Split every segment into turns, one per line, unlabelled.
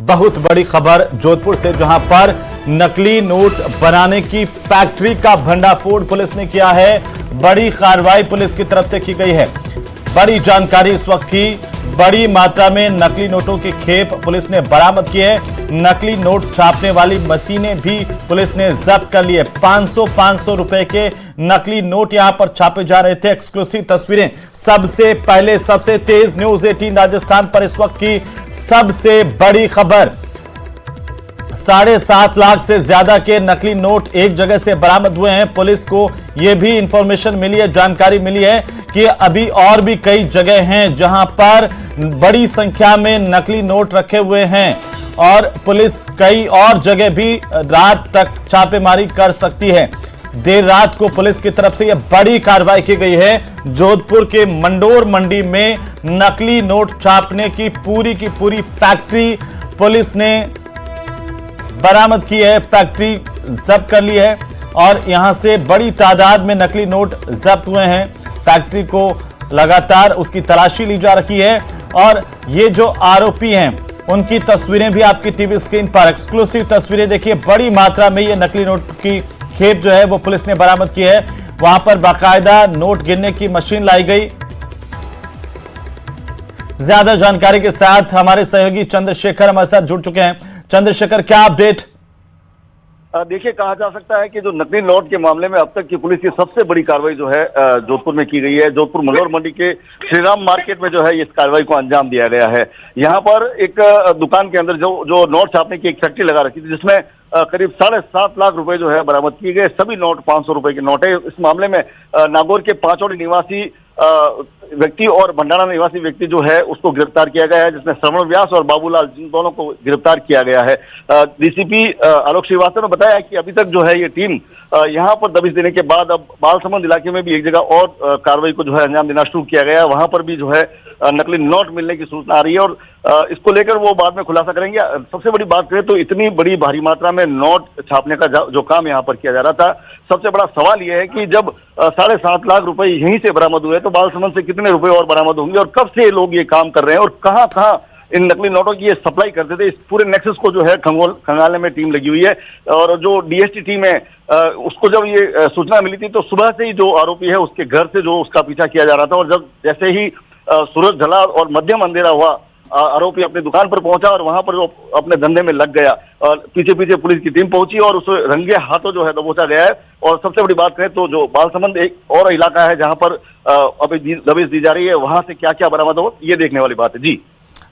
बहुत बड़ी खबर जोधपुर से, जहां पर नकली नोट बनाने की फैक्ट्री का भंडाफोड़ पुलिस ने किया है। बड़ी कार्रवाई पुलिस की तरफ से की गई है। बड़ी जानकारी इस वक्त की। बड़ी मात्रा में नकली नोटों की खेप पुलिस ने बरामद की है। नकली नोट छापने वाली मशीनें भी पुलिस ने जब्त कर ली है। 500 रुपए के नकली नोट यहां पर छापे जा रहे थे। एक्सक्लूसिव तस्वीरें सबसे पहले, सबसे तेज न्यूज 18 राजस्थान पर इस वक्त की सबसे बड़ी खबर। 7.5 लाख से ज्यादा के नकली नोट एक जगह से बरामद हुए हैं। पुलिस को यह भी इंफॉर्मेशन मिली है, जानकारी मिली है कि अभी और भी कई जगह हैं जहां पर बड़ी संख्या में नकली नोट रखे हुए हैं और पुलिस कई और जगह भी रात तक छापेमारी कर सकती है। देर रात को पुलिस की तरफ से यह बड़ी कार्रवाई की गई है। जोधपुर के मंडोर मंडी में नकली नोट छापने की पूरी फैक्ट्री पुलिस ने बरामद की है। फैक्ट्री जब्त कर ली है और यहां से बड़ी तादाद में नकली नोट जब्त हुए हैं। फैक्ट्री को लगातार उसकी तलाशी ली जा रही है और ये जो आरोपी हैं उनकी तस्वीरें भी आपकी टीवी स्क्रीन पर, एक्सक्लूसिव तस्वीरें देखिए। बड़ी मात्रा में ये नकली नोट की खेप जो है वो पुलिस ने बरामद की है। वहां पर बाकायदा नोट गिनने की मशीन लाई गई। ज्यादा जानकारी के साथ हमारे सहयोगी चंद्रशेखर हमारे साथ जुड़ चुके हैं। चंद्रशेखर, क्या अपडेट?
देखिए, कहा जा सकता है कि जो नकली नोट के मामले में अब तक की पुलिस की सबसे बड़ी कार्रवाई जो है जोधपुर में की गई है। जोधपुर मंडोर मंडी के श्रीराम मार्केट में जो है इस कार्रवाई को अंजाम दिया गया है। यहाँ पर एक दुकान के अंदर जो नोट छापने की एक फैक्ट्री लगा रखी थी, जिसमें करीब 7.5 लाख रुपए जो है बरामद किए गए। सभी नोट 500 रुपए के नोट है। इस मामले में नागौर के पांचौड़ी निवासी व्यक्ति और भंडारा निवासी व्यक्ति जो है उसको गिरफ्तार किया गया है, जिसमें श्रवण व्यास और बाबूलाल, जिन दोनों को गिरफ्तार किया गया है। डीसीपी आलोक श्रीवास्तव ने बताया कि अभी तक जो है ये टीम यहां पर दबिश देने के बाद अब बालसमंद इलाके में भी एक जगह और कार्रवाई को जो है अंजाम देना शुरू किया गया। वहां पर भी जो है नकली नोट मिलने की सूचना आ रही है और इसको लेकर वो बाद में खुलासा करेंगे। सबसे बड़ी बात करें तो इतनी बड़ी भारी मात्रा में नोट छापने का जो काम यहाँ पर किया जा रहा था, सबसे बड़ा सवाल यह है कि जब 7.5 लाख रुपए यहीं से बरामद हुए तो बालसमंद से कितने रुपए और बरामद होंगे और कब से लोग ये काम कर रहे हैं और कहाँ कहाँ इन नकली नोटों की ये सप्लाई करते थे। इस पूरे नेक्सस को जो है खंगालने में टीम लगी हुई है और जो डीएसटी टीम है उसको जब ये सूचना मिली थी तो सुबह से ही जो आरोपी है उसके घर से जो उसका पीछा किया जा रहा था और जब जैसे ही सूरज ढला और मध्यम अंधेरा हुआ, आरोपी अपनी दुकान पर पहुंचा और वहां पर जो अपने धंधे में लग गया और पीछे पीछे पुलिस की टीम पहुंची और उसे रंगे हाथों जो है दबोचा गया है। और सबसे बड़ी बात करें तो जो बालसमंद एक और इलाका है जहां पर अभी दबिश दी जा रही है, वहां से क्या क्या बरामद हो ये देखने वाली बात है। जी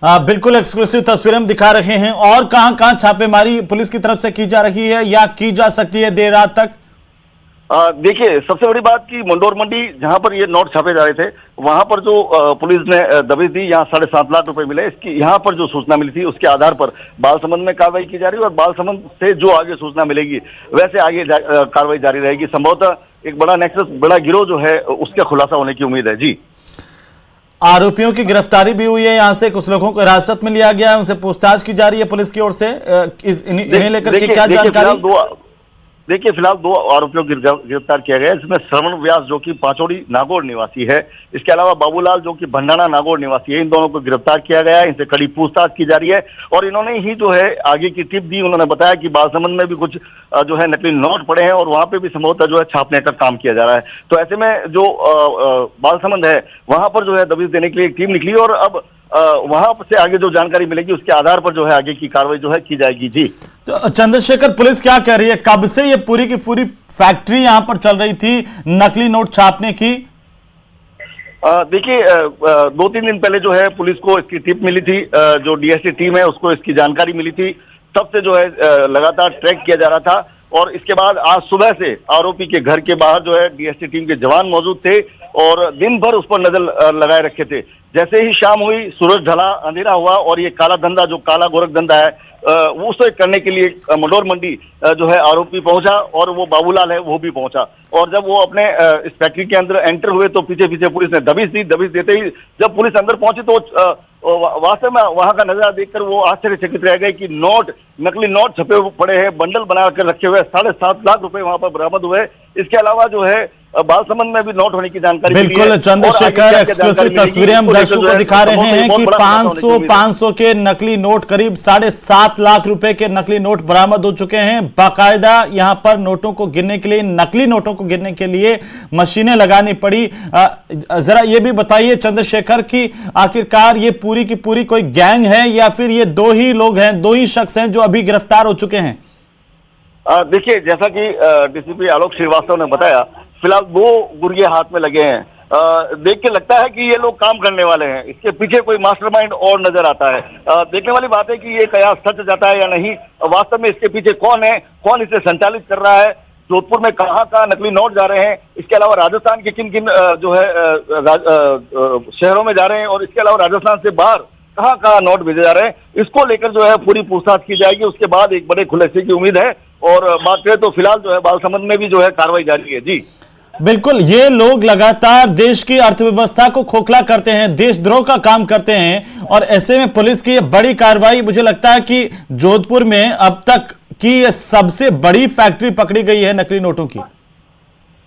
बिल्कुल, एक्सक्लूसिव तस्वीरें हम दिखा रहे हैं। और कहां छापेमारी पुलिस की तरफ से की जा रही है या की जा सकती है देर रात तक?
देखिए, सबसे बड़ी बात की मंडोर मंडी जहां पर ये नोट छापे जा रहे थे वहां पर जो पुलिस ने दबिश दी, यहाँ 7.5 लाख रुपए मिले। इसकी यहाँ पर जो सूचना मिली थी उसके आधार पर बालसमंद में कार्रवाई की जा रही है और बालसमंद से जो आगे सूचना मिलेगी वैसे आगे कार्रवाई जारी रहेगी। संभवतः एक बड़ा नेक्सस, बड़ा गिरोह जो है उसका खुलासा होने की उम्मीद है। जी,
आरोपियों की गिरफ्तारी भी हुई है। यहाँ से कुछ लोगों को हिरासत में लिया गया है, उनसे पूछताछ की जा रही है पुलिस की ओर से। इन्हें लेकर के क्या जानकारी?
देखिए, फिलहाल 2 आरोपियों को गिरफ्तार किया गया है, जिसमें श्रवण व्यास जो कि पांचौड़ी नागौर निवासी है, इसके अलावा बाबूलाल जो कि भंडारा नागौर निवासी है। इन दोनों को गिरफ्तार किया गया है। इनसे कड़ी पूछताछ की जा रही है और इन्होंने ही जो है आगे की टिप दी। उन्होंने बताया कि बालसमंद में भी कुछ जो है नकली नोट पड़े हैं और वहां पे भी संभवतः जो है छापने का काम किया जा रहा है। तो ऐसे में जो बालसमंद है वहां पर जो है दबिश देने के लिए एक टीम निकली और अब वहां से आगे जो जानकारी मिलेगी उसके आधार पर जो है आगे की कार्रवाई जो है की जाएगी। जी,
तो चंद्रशेखर, पुलिस क्या कह रही है? कब से ये पूरी की पूरी फैक्ट्री यहां पर चल रही थी नकली नोट छापने की?
देखिए, 2-3 दिन पहले जो है पुलिस को इसकी टिप मिली थी। जो डीएसटी टीम है उसको इसकी जानकारी मिली थी। तब से जो है लगातार ट्रैक किया जा रहा था और इसके बाद आज सुबह से आरोपी के घर के बाहर जो है डीएसटी टीम के जवान मौजूद थे और दिन भर उस पर नजर लगाए रखे थे। जैसे ही शाम हुई, सूरज ढला, अंधेरा हुआ और ये काला धंधा, जो काला गोरख धंधा है, वो उसे करने के लिए मंडोर मंडी जो है आरोपी पहुंचा और वो बाबूलाल है वो भी पहुंचा। और जब वो अपने इस फैक्ट्री के अंदर एंटर हुए तो पीछे पीछे पुलिस ने दबिश दी। दबिश देते ही जब पुलिस अंदर पहुंची तो वास्तव में वहां का नजारा देखकर वो आश्चर्यचकित रह गए कि नकली नोट छपे पड़े हैं, बंडल बनाकर रखे हुए, 7.5 लाख रुपए वहां पर बरामद हुए। इसके अलावा जो है बालसमंद में भी नोट होने की जानकारी
बिल्कुल चंद्रशेखर, एक्सक्लूसिव तस्वीरें हम दर्शकों को दिखा रहे हैं कि 500 के नकली नोट, करीब 7.5 लाख रुपए के नकली नोट बरामद हो चुके हैं। बाकायदा यहां पर नोटों को गिनने के लिए, नकली नोटों को गिनने के लिए मशीनें लगानी पड़ी। जरा ये भी बताइए चंद्रशेखर कि आखिरकार ये पूरी की पूरी कोई गैंग है या फिर ये दो ही लोग हैं, दो ही शख्स हैं जो अभी गिरफ्तार हो चुके हैं?
देखिए, जैसा कि डीसीपी आलोक श्रीवास्तव ने बताया, फिलहाल 2 गुर्गे हाथ में लगे हैं। देख के लगता है कि ये लोग काम करने वाले हैं, इसके पीछे कोई मास्टरमाइंड और नजर आता है। देखने वाली बात है कि ये कयास सच जाता है या नहीं, वास्तव में इसके पीछे कौन है, कौन इसे संचालित कर रहा है, जोधपुर में कहाँ कहाँ नकली नोट जा रहे हैं, इसके अलावा राजस्थान के किन किन जो है शहरों में जा रहे हैं, और इसके अलावा राजस्थान से बाहर कहाँ कहाँ नोट भेजे जा रहे हैं, इसको लेकर जो है पूरी पूछताछ की जाएगी। उसके बाद एक बड़े खुलासे की उम्मीद है। और बात करें तो फिलहाल जो है बालसमंद में भी जो है कार्रवाई जारी है। जी
बिल्कुल, ये लोग लगातार देश की अर्थव्यवस्था को खोखला करते हैं, देशद्रोह का काम करते हैं, और ऐसे में पुलिस की ये बड़ी कार्रवाई, मुझे लगता है कि जोधपुर में अब तक की ये सबसे बड़ी फैक्ट्री पकड़ी गई है नकली नोटों की।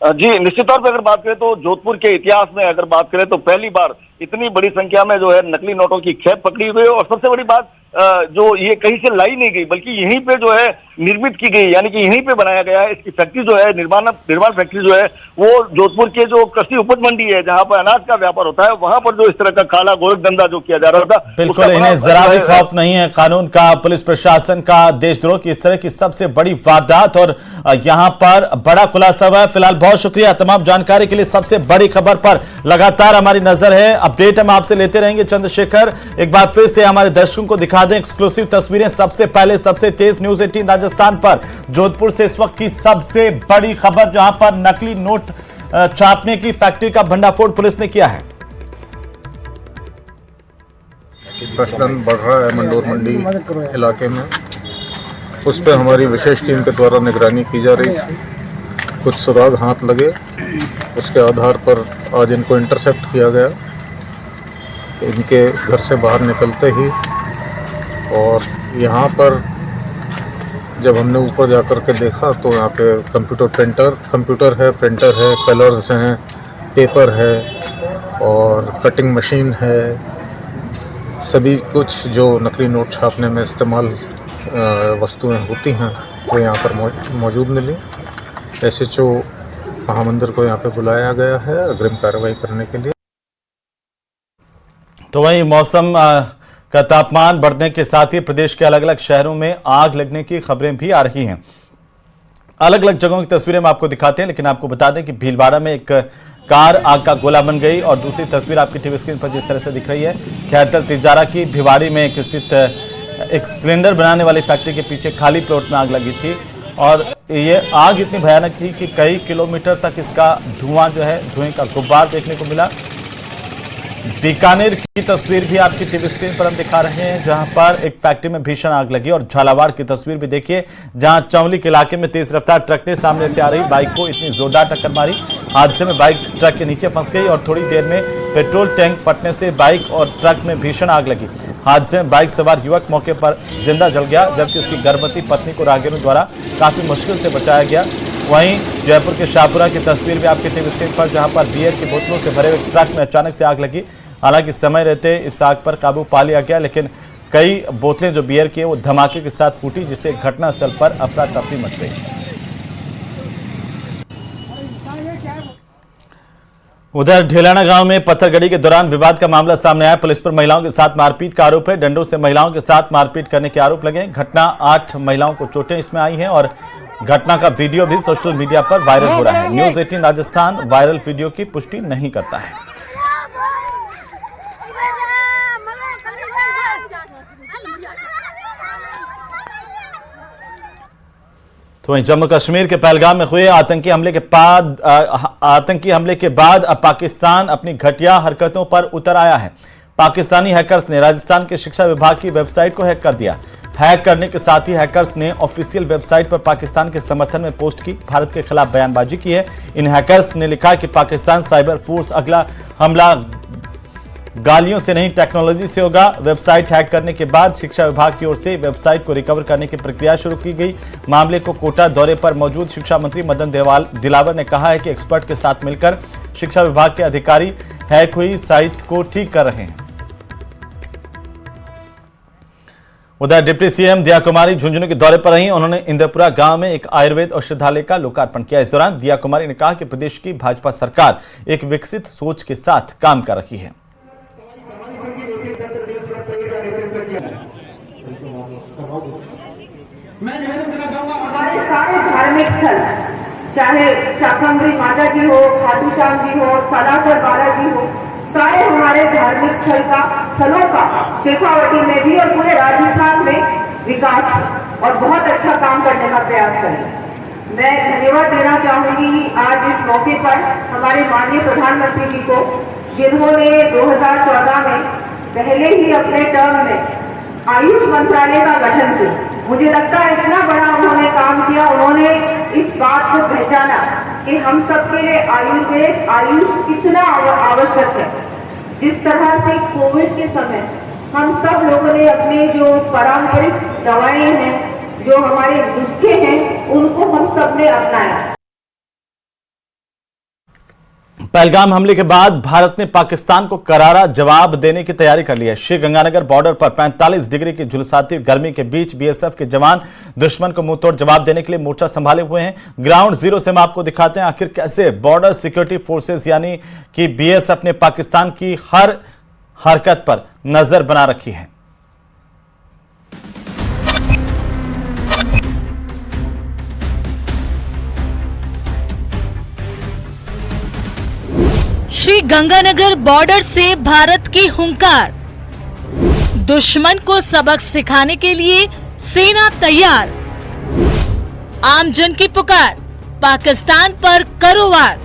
जी, निश्चित तौर पर अगर बात करें तो जोधपुर के इतिहास में अगर बात करें तो पहली बार इतनी बड़ी संख्या में जो है नकली नोटों की खेप पकड़ी हुई है। और सबसे बड़ी बात, जो ये कहीं से लाई नहीं गई बल्कि यहीं पे जो है निर्मित की गई, यानी कि यहीं पे बनाया गया है। इसकी फैक्ट्री जो है, निर्माण फैक्ट्री जो है, वो जोधपुर के जो कृषि उपज मंडी है जहां पर अनाज का व्यापार होता है, वहां पर जो इस तरह का काला गोरख धंधा जो किया जा रहा था।
बिल्कुल, इन्हें जरा भी खौफ नहीं है कानून का, पुलिस प्रशासन का, देशद्रोह की इस तरह की सबसे बड़ी वारदात, और यहां पर बड़ा खुलासा हुआ है। फिलहाल बहुत शुक्रिया तमाम जानकारी के लिए। सबसे बड़ी खबर पर लगातार हमारी नजर है, अपडेट हम आपसे लेते रहेंगे। चंद्रशेखर, एक बार फिर से हमारे दर्शकों को दिखा दें एक्सक्लूसिव तस्वीरें, सबसे पहले सबसे तेज न्यूज़ 18 राजस्थान पर जोधपुर से इस वक्त की सबसे बड़ी खबर, जहां पर नकली नोट छापने की फैक्ट्री का भंडाफोड़ पुलिस ने किया है।
प्रचलन बढ़ रहा है मंडोर मंडी इलाके में, उस पर हमारी विशेष टीम के द्वारा निगरानी की जा रही है। कुछ सुराग हाथ लगे, उसके आधार पर आज इनको इंटरसेप्ट किया गया। इनके घर से बाहर निकलते ही, और यहाँ पर जब हमने ऊपर जाकर के देखा तो यहाँ पे कंप्यूटर है, प्रिंटर है, कलर्स हैं, पेपर है और कटिंग मशीन है। सभी कुछ जो नकली नोट छापने में इस्तेमाल वस्तुएं होती हैं वो यहाँ पर मौजूद मिली। SHO महामंदिर को यहाँ पे बुलाया गया है अग्रिम कार्रवाई करने के लिए।
तो वहीं मौसम का तापमान बढ़ने के साथ ही प्रदेश के अलग अलग शहरों में आग लगने की खबरें भी आ रही हैं। अलग अलग जगहों की तस्वीरें हम आपको दिखाते हैं, लेकिन आपको बता दें कि भीलवाड़ा में एक कार आग का गोला बन गई, और दूसरी तस्वीर आपकी टीवी स्क्रीन पर जिस तरह से दिख रही है, खैरतल तिजारा की भिवाड़ी में एक स्थित एक सिलेंडर बनाने वाली फैक्ट्री के पीछे खाली प्लॉट में आग लगी थी, और ये आग इतनी भयानक थी कि कई किलोमीटर तक इसका धुआं जो है, धुएं का गुब्बार देखने को मिला। बीकानेर की तस्वीर भी आपकी टीवी स्क्रीन पर हम दिखा रहे हैं, जहां पर एक फैक्ट्री में भीषण आग लगी, और झालावाड़ की तस्वीर भी देखिए, जहां चौली के इलाके में तेज रफ्तार ट्रक ने सामने से आ रही बाइक को इतनी जोरदार टक्कर मारी। हादसे में बाइक ट्रक के नीचे फंस गई, और थोड़ी देर में पेट्रोल टैंक फटने से बाइक और ट्रक में भीषण आग लगी। हादसे में बाइक सवार युवक मौके पर जिंदा जल गया, जबकि उसकी गर्भवती पत्नी को राहगीरों द्वारा काफी मुश्किल से बचाया गया। वहीं जयपुर के शाहपुरा की तस्वीर भी आपके टीवी स्क्रीन पर, जहां पर बियर की बोतलों से भरे हुए ट्रक में अचानक से आग लगी। हालांकि समय रहते इस आग पर काबू पा लिया गया, लेकिन कई बोतलें जो बियर की है वो धमाके के साथ फूटी, जिससे घटनास्थल पर अफरा तफरी मच गई। उधर ढेलाना गांव में पत्थरगड़ी के दौरान विवाद का मामला सामने आया। पुलिस पर महिलाओं के साथ मारपीट का आरोप है। डंडों से महिलाओं के साथ मारपीट करने के आरोप लगे। घटना 8 महिलाओं को चोटें इसमें आई हैं, और घटना का वीडियो भी सोशल मीडिया पर वायरल हो रहा है। न्यूज़ 18 राजस्थान वायरल वीडियो की पुष्टि नहीं करता है। तो वहीं जम्मू कश्मीर के पहलगाम में हुए आतंकी हमले के बाद अब पाकिस्तान अपनी घटिया हरकतों पर उतर आया है। पाकिस्तानी हैकर्स ने राजस्थान के शिक्षा विभाग की वेबसाइट को हैक कर दिया। हैक करने के साथ ही हैकर्स ने ऑफिशियल वेबसाइट पर पाकिस्तान के समर्थन में पोस्ट की, भारत के खिलाफ बयानबाजी की है। इन हैकर्स ने लिखा कि पाकिस्तान साइबर फोर्स अगला हमला गालियों से नहीं, टेक्नोलॉजी से होगा। वेबसाइट हैक करने के बाद शिक्षा विभाग की ओर से वेबसाइट को रिकवर करने की प्रक्रिया शुरू की गई। मामले को कोटा दौरे पर मौजूद शिक्षा मंत्री मदन दिलावर ने कहा है कि एक्सपर्ट के साथ मिलकर शिक्षा विभाग के अधिकारी हैक हुई साइट को ठीक कर रहे हैं। उधर डिप्टी सीएम दिया कुमारी झुंझुनू के दौरे पर रही। उन्होंने इंद्रपुरा गांव में एक आयुर्वेद औषधालय का लोकार्पण किया। इस दौरान दिया कुमारी ने कहा कि प्रदेश की भाजपा सरकार एक विकसित सोच के साथ काम कर रही है।
हमारे सारे धार्मिक स्थल, चाहे शाकंभरी माता जी हो, खाटू श्याम जी हो, सालासर बालाजी हो, सारे हमारे धार्मिक स्थलों का शेखावटी में भी और पूरे राजस्थान में विकास और बहुत अच्छा काम करने का प्रयास करें। मैं धन्यवाद देना चाहूंगी आज इस मौके पर हमारे माननीय प्रधानमंत्री जी को, जिन्होंने 2014 में पहले ही अपने टर्म में आयुष मंत्रालय का गठन किया। मुझे लगता है इतना बड़ा उन्होंने काम किया, उन्होंने इस बात को पहचाना कि हम सबके लिए आयुर्वेद, आयुष कितना आवश्यक है। जिस तरह से कोविड के समय हम सब लोगों ने अपने जो पारंपरिक दवाएं हैं, जो हमारे नुस्खे हैं, उनको हम सब ने अपनाया।
पहलगाम हमले के बाद भारत ने पाकिस्तान को करारा जवाब देने की तैयारी कर ली है। श्रीगंगानगर बॉर्डर पर 45 डिग्री की झुलसाती गर्मी के बीच बीएसएफ के जवान दुश्मन को मुंहतोड़ जवाब देने के लिए मोर्चा संभाले हुए हैं। ग्राउंड जीरो से हम आपको दिखाते हैं आखिर कैसे बॉर्डर सिक्योरिटी फोर्सेस यानी कि बीएसएफ ने पाकिस्तान की हर हरकत पर नजर बना रखी है।
श्री गंगानगर बॉर्डर से भारत की हुंकार, दुश्मन को सबक सिखाने के लिए सेना तैयार, आमजन की पुकार, पाकिस्तान पर करो वार।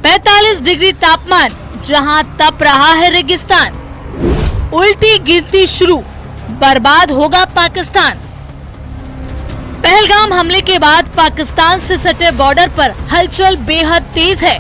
45 डिग्री तापमान, जहां तप रहा है रेगिस्तान, उल्टी गिनती शुरू, बर्बाद होगा पाकिस्तान। पहलगाम हमले के बाद पाकिस्तान से सटे बॉर्डर पर हलचल बेहद तेज है।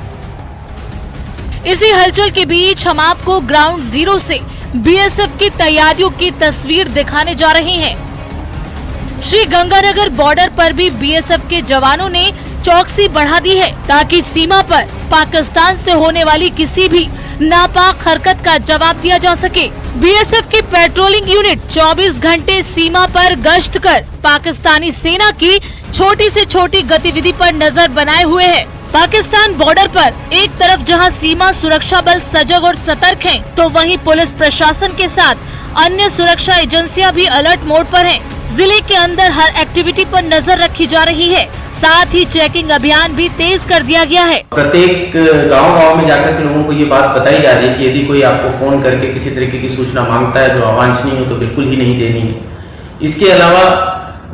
इसी हलचल के बीच हम आपको ग्राउंड जीरो से बीएसएफ की तैयारियों की तस्वीर दिखाने जा रहे हैं। श्री गंगानगर बॉर्डर पर भी बीएसएफ के जवानों ने चौकसी बढ़ा दी है ताकि सीमा पर पाकिस्तान से होने वाली किसी भी नापाक हरकत का जवाब दिया जा सके। बीएसएफ की पेट्रोलिंग यूनिट 24 घंटे सीमा पर गश्त कर पाकिस्तानी सेना की छोटी से छोटी गतिविधि पर नजर बनाए हुए है। पाकिस्तान बॉर्डर पर एक तरफ जहां सीमा सुरक्षा बल सजग और सतर्क हैं, तो वहीं पुलिस प्रशासन के साथ अन्य सुरक्षा एजेंसियां भी अलर्ट मोड पर हैं। जिले के अंदर हर एक्टिविटी पर नजर रखी जा रही है, साथ ही चेकिंग अभियान भी तेज कर दिया गया है।
प्रत्येक गांव में जाकर के लोगों को ये बात बताई जा रही है कि यदि कोई आपको फोन करके किसी तरीके की सूचना मांगता है जो अवांछनीय हो तो बिल्कुल ही नहीं देनी है। इसके अलावा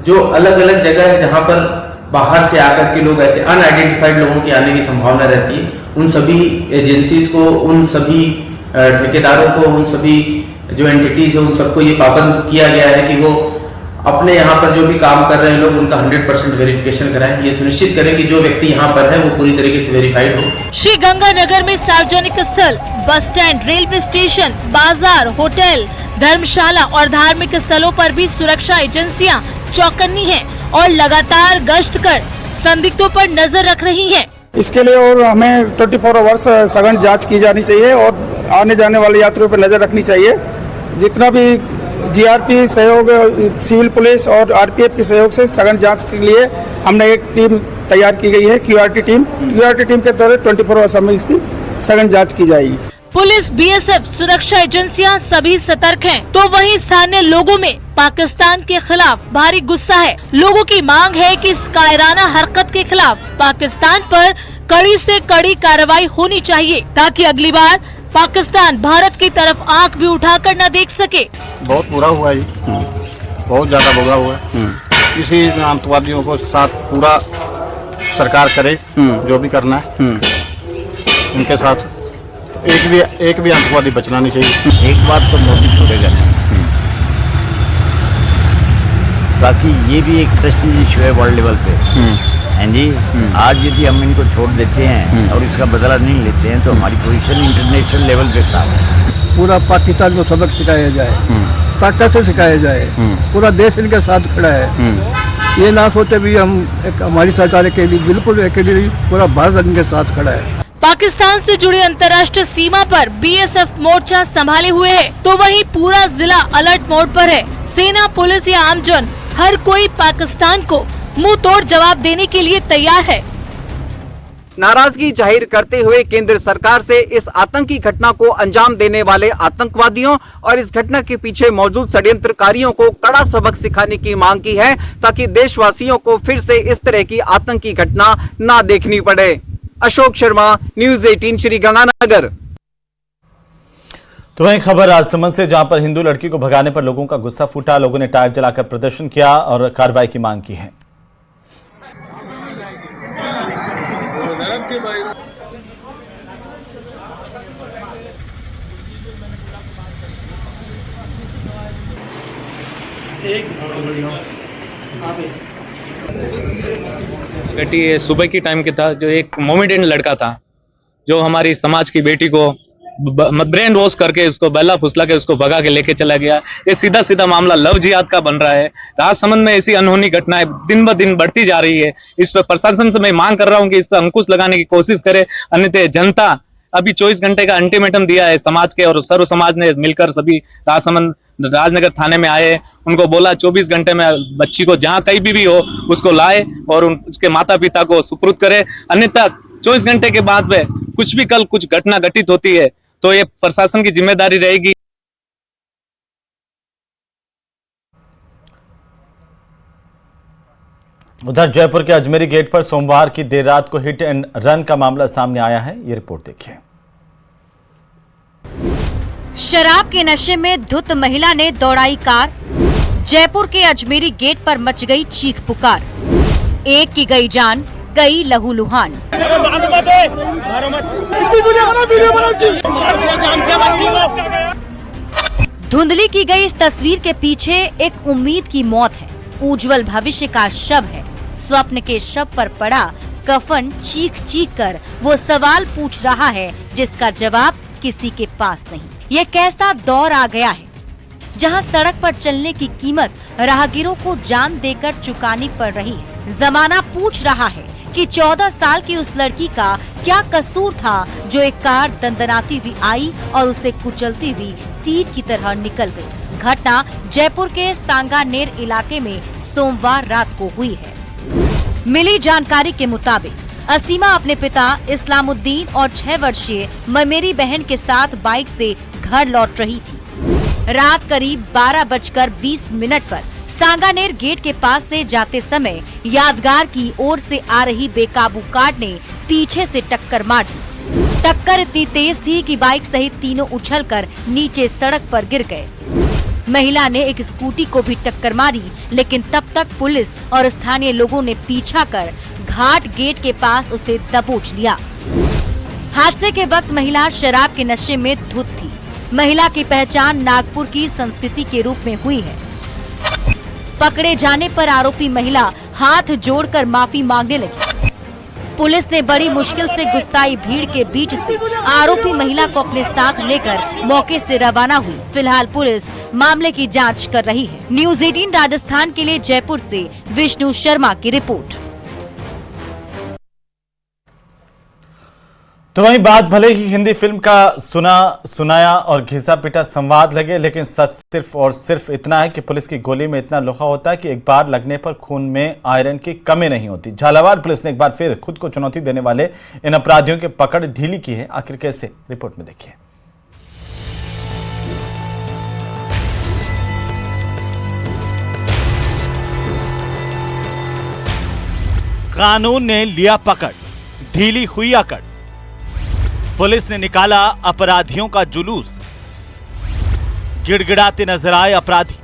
जो अलग अलग जगह है जहाँ पर बाहर से आकर के लोग ऐसे अनआइडेंटिफाइड लोगों के आने की संभावना रहती है, उन सभी एजेंसीज को, उन सभी ठेकेदारों को, उन सभी जो एंटिटीज है उन सबको ये पाबंद किया गया है कि वो अपने यहाँ पर जो भी काम कर रहे हैं लोग उनका 100% वेरिफिकेशन कराएं। ये सुनिश्चित करें कि जो व्यक्ति यहाँ पर है वो पूरी तरीके से वेरीफाइड हो।
श्री गंगानगर में सार्वजनिक स्थल, बस स्टैंड, रेलवे स्टेशन, बाजार, होटल, धर्मशाला और धार्मिक स्थलों पर भी सुरक्षा एजेंसियां चौकन्नी हैं और लगातार गश्त कर संदिग्धों पर नजर रख रही हैं।
इसके लिए और हमें 24 आवर्स सघन जांच की जानी चाहिए और आने जाने वाले यात्रियों पर नजर रखनी चाहिए। जितना भी जीआरपी सहयोग, सिविल पुलिस और आरपीएफ के सहयोग से सघन जांच के लिए हमने एक टीम तैयार की गई है, क्यूआरटी टीम के तहत 24 आवर्स में इसकी सघन जांच की जाएगी।
पुलिस, बीएसएफ, सुरक्षा एजेंसियां सभी सतर्क हैं, तो वहीं स्थानीय लोगों में पाकिस्तान के खिलाफ भारी गुस्सा है। लोगों की मांग है कि इस कायराना हरकत के खिलाफ पाकिस्तान पर कड़ी से कड़ी कार्रवाई होनी चाहिए ताकि अगली बार पाकिस्तान भारत की तरफ आंख भी उठाकर न देख सके।
बहुत बुरा हुआ जी, बहुत ज्यादा बुरा हुआ। इसी आतंकवादियों को साथ पूरा सरकार करे जो भी करना है इनके साथ। एक भी आतंकवादी बचना नहीं चाहिए।
एक बात तो मोदी छोड़ेगा नहीं, बाकी ये भी एक प्रेस्टीज इशू है वर्ल्ड लेवल पे। हैं जी, आज यदि हम इनको छोड़ देते हैं और इसका बदला नहीं लेते हैं तो हमारी पोजीशन इंटरनेशनल लेवल पे खराब है।
पूरा पाकिस्तान को सबक सिखाया जाए, ताकत से सिखाया जाए। पूरा देश इनके साथ खड़ा है। ये ना सोचे भी हम हमारी सरकार के लिए बिल्कुल अकेली, पूरा भारत इनके साथ खड़ा है।
पाकिस्तान से जुड़ी अंतर्राष्ट्रीय सीमा पर बीएसएफ मोर्चा संभाले हुए है, तो वहीं पूरा जिला अलर्ट मोड पर है। सेना, पुलिस या आमजन, हर कोई पाकिस्तान को मुंह तोड़ जवाब देने के लिए तैयार है।
नाराजगी जाहिर करते हुए केंद्र सरकार से इस आतंकी घटना को अंजाम देने वाले आतंकवादियों और इस घटना के पीछे मौजूद षड्यंत्रकारियों को कड़ा सबक सिखाने की मांग की है, ताकि देशवासियों को फिर से इस तरह की आतंकी घटना ना देखनी पड़े। अशोक शर्मा, न्यूज़ 18 श्री गंगानगर।
तो वहीं खबर राजसमंद से, जहां पर हिंदू लड़की को भगाने पर लोगों का गुस्सा फूटा। लोगों ने टायर जलाकर प्रदर्शन किया और कार्रवाई की मांग की है।
घटी सुबह की टाइम के था, जो एक मोमेडियन लड़का था जो हमारी समाज की बेटी को ब्रेन वॉश करके उसको बहला फुसला के उसको भगा के लेके चला गया। ये सीधा सीधा मामला लव जिहाद का बन रहा है। राजसमंद में ऐसी अनहोनी घटनाएं दिन ब दिन बढ़ती जा रही है। इस पर प्रशासन से मैं मांग कर रहा हूं कि इस पर अंकुश लगाने की कोशिश करे, अन्यथा जनता अभी 24 घंटे का अल्टीमेटम दिया है समाज के, और सर्व समाज ने मिलकर सभी राजसमंद राजनगर थाने में आए। उनको बोला 24 घंटे में बच्ची को जहां कहीं भी हो उसको लाए और उसके माता पिता को सुपुर्द करे, अन्यथा 24 घंटे के बाद में कुछ भी कल कुछ घटना घटित होती है तो ये प्रशासन की जिम्मेदारी रहेगी।
उधर जयपुर के अजमेरी गेट पर सोमवार की देर रात को हिट एंड रन का मामला सामने आया है। ये रिपोर्ट देखिए।
शराब के नशे में धुत महिला ने दौड़ाई कार। जयपुर के अजमेरी गेट पर मच गई चीख पुकार। एक की गई जान, कई लहूलुहान। धुंधली की गई इस तस्वीर के पीछे एक उम्मीद की मौत है, उज्जवल भविष्य का शव है। स्वप्न के शव पर पड़ा कफन चीख चीख कर वो सवाल पूछ रहा है जिसका जवाब किसी के पास नहीं। ये कैसा दौर आ गया है जहां सड़क पर चलने की कीमत राहगीरों को जान देकर चुकानी पड़ रही है। जमाना पूछ रहा है कि 14 साल की उस लड़की का क्या कसूर था जो एक कार दंदनाती हुई आई और उसे कुचलती हुई तीर की तरह निकल गई। घटना जयपुर के सांगानेर इलाके में सोमवार रात को हुई है। मिली जानकारी के मुताबिक असीमा अपने पिता इस्लामुद्दीन और 6 वर्षीय ममेरी बहन के साथ बाइक से घर लौट रही थी। रात करीब 12:20 पर सांगानेर गेट के पास से जाते समय यादगार की ओर से आ रही बेकाबू कार ने पीछे से टक्कर मार दी। टक्कर इतनी तेज थी कि बाइक सहित तीनों उछलकर नीचे सड़क पर गिर गए। महिला ने एक स्कूटी को भी टक्कर मारी, लेकिन तब तक पुलिस और स्थानीय लोगों ने पीछा कर घाट गेट के पास उसे दबोच लिया। हादसे के वक्त महिला शराब के नशे में धुत थी। महिला की पहचान नागपुर की संस्कृति के रूप में हुई है। पकड़े जाने पर आरोपी महिला हाथ जोड़कर माफी मांगने लगी। पुलिस ने बड़ी मुश्किल से गुस्साई भीड़ के बीच से आरोपी महिला को अपने साथ लेकर मौके से रवाना हुई। फिलहाल पुलिस मामले की जांच कर रही है। न्यूज़ 18 राजस्थान के लिए जयपुर से विष्णु शर्मा की रिपोर्ट।
तो वहीं बात भले ही हिंदी फिल्म का सुनाया और घिसा पिटा संवाद लगे, लेकिन सच सिर्फ और सिर्फ इतना है कि पुलिस की गोली में इतना लोहा होता है कि एक बार लगने पर खून में आयरन की कमी नहीं होती। झालावाड़ पुलिस ने एक बार फिर खुद को चुनौती देने वाले इन अपराधियों की पकड़ ढीली की है। आखिर कैसे, रिपोर्ट में देखिए।
कानून ने लिया पकड़, ढीली हुई अकड़। पुलिस ने निकाला अपराधियों का जुलूस। गिड़गिड़ाते नजर आए अपराधी।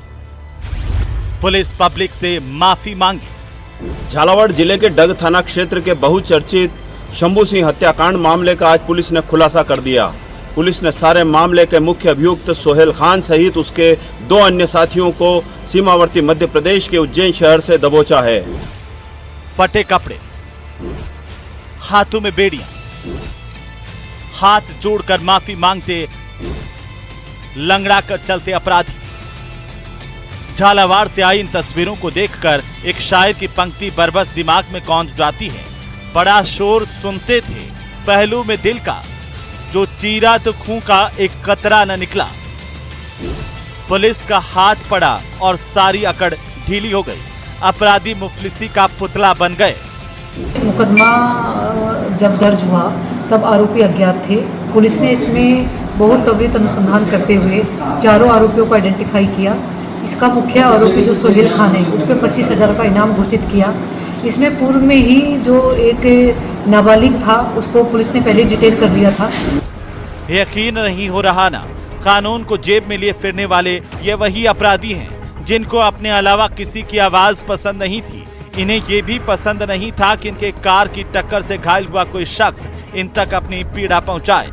पुलिस पब्लिक से माफी मांगी।
झालावाड़ जिले के डग थाना क्षेत्र के बहुचर्चित शंभू सिंह हत्याकांड मामले का आज पुलिस ने खुलासा कर दिया। पुलिस ने सारे मामले के मुख्य अभियुक्त सोहेल खान सहित उसके 2 अन्य साथियों को सीमावर्ती मध्य प्रदेश के उज्जैन शहर से दबोचा है।
फटे कपड़े, हाथों में बेड़ियां, हाथ जोड़कर माफी मांगते लंगड़ा कर चलते अपराधी। झालावाड़ से आई इन तस्वीरों को देखकर एक शायर की पंक्ति बरबस दिमाग में कौंध जाती है। बड़ा शोर सुनते थे पहलू में दिल का, जो चीरा तो खूं का एक कतरा न निकला। पुलिस का हाथ पड़ा और सारी अकड़ ढीली हो गई। अपराधी मुफलिसी का पुतला बन गए।
मुकदमा जब दर्ज हुआ तब आरोपी अज्ञात थे। पुलिस ने इसमें बहुत त्वरित अनुसंधान करते हुए चारों आरोपियों को आइडेंटिफाई किया। इसका मुख्य आरोपी जो सोहेल खान है उस पर 25,000 का इनाम घोषित किया। इसमें पूर्व में ही जो एक नाबालिग था उसको पुलिस ने पहले डिटेन कर लिया था।
यकीन नहीं हो रहा ना, कानून को जेब में लिए फिरने वाले ये वही अपराधी हैं जिनको अपने अलावा किसी की आवाज पसंद नहीं थी। इन्हें ये भी पसंद नहीं था कि इनके कार की टक्कर से घायल हुआ कोई शख्स इन तक अपनी पीड़ा पहुंचाए।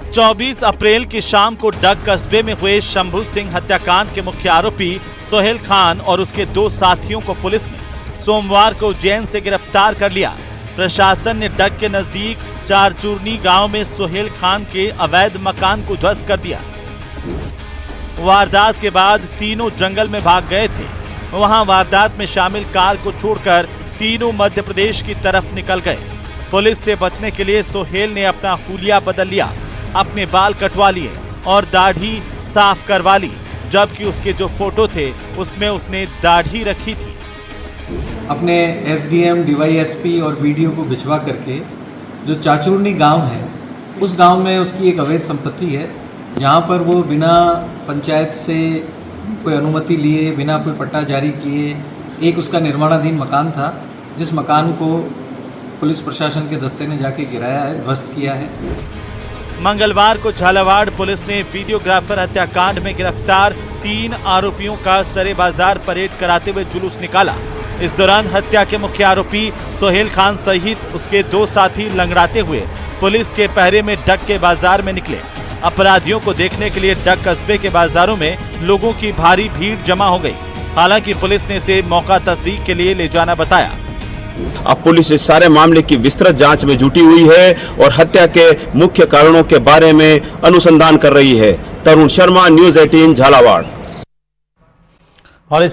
24 अप्रैल की शाम को डग कस्बे में हुए शंभू सिंह हत्याकांड के मुख्य आरोपी सोहेल खान और उसके 2 साथियों को पुलिस ने सोमवार को उज्जैन से गिरफ्तार कर लिया। प्रशासन ने डग के नजदीक चारचूरनी गांव में सोहेल खान के अवैध मकान को ध्वस्त कर दिया। वारदात के बाद तीनों जंगल में भाग गए थे। वहां वारदात में शामिल कार को छोड़कर तीनों मध्य प्रदेश की तरफ निकल गए। पुलिस से बचने के लिए सोहेल ने अपना हुलिया बदल लिया, अपने बाल कटवा लिए और दाढ़ी साफ करवा ली, जबकि उसके जो फोटो थे उसमें उसने दाढ़ी रखी थी।
अपने एसडीएम, डीवाईएसपी और बीडीओ को भिजवा करके जो चाचूरनी गांव है उस गांव में उसकी एक अवैध संपत्ति है, जहां पर वो बिना पंचायत से कोई अनुमति लिए, बिना कोई पट्टा जारी किए एक उसका निर्माणाधीन मकान था, जिस मकान को पुलिस प्रशासन के दस्ते ने जाके गिराया है, ध्वस्त किया है।
मंगलवार को झालावाड़ पुलिस ने वीडियोग्राफर हत्याकांड में गिरफ्तार 3 आरोपियों का सरे बाजार परेड कराते हुए जुलूस निकाला। इस दौरान हत्या के मुख्य आरोपी सोहेल खान सहित उसके 2 साथी लंगड़ाते हुए पुलिस के पहरे में डग के बाजार में निकले। अपराधियों को देखने के लिए डग कस्बे के बाजारों में लोगों की भारी भीड़ जमा हो गई। हालांकि पुलिस ने इसे मौका तस्दीक के लिए ले जाना बताया।
अब पुलिस इस सारे मामले की विस्तृत जांच में जुटी हुई है और हत्या के मुख्य कारणों के बारे में अनुसंधान कर रही है। तरुण शर्मा, न्यूज़ 18 झालावाड़।
और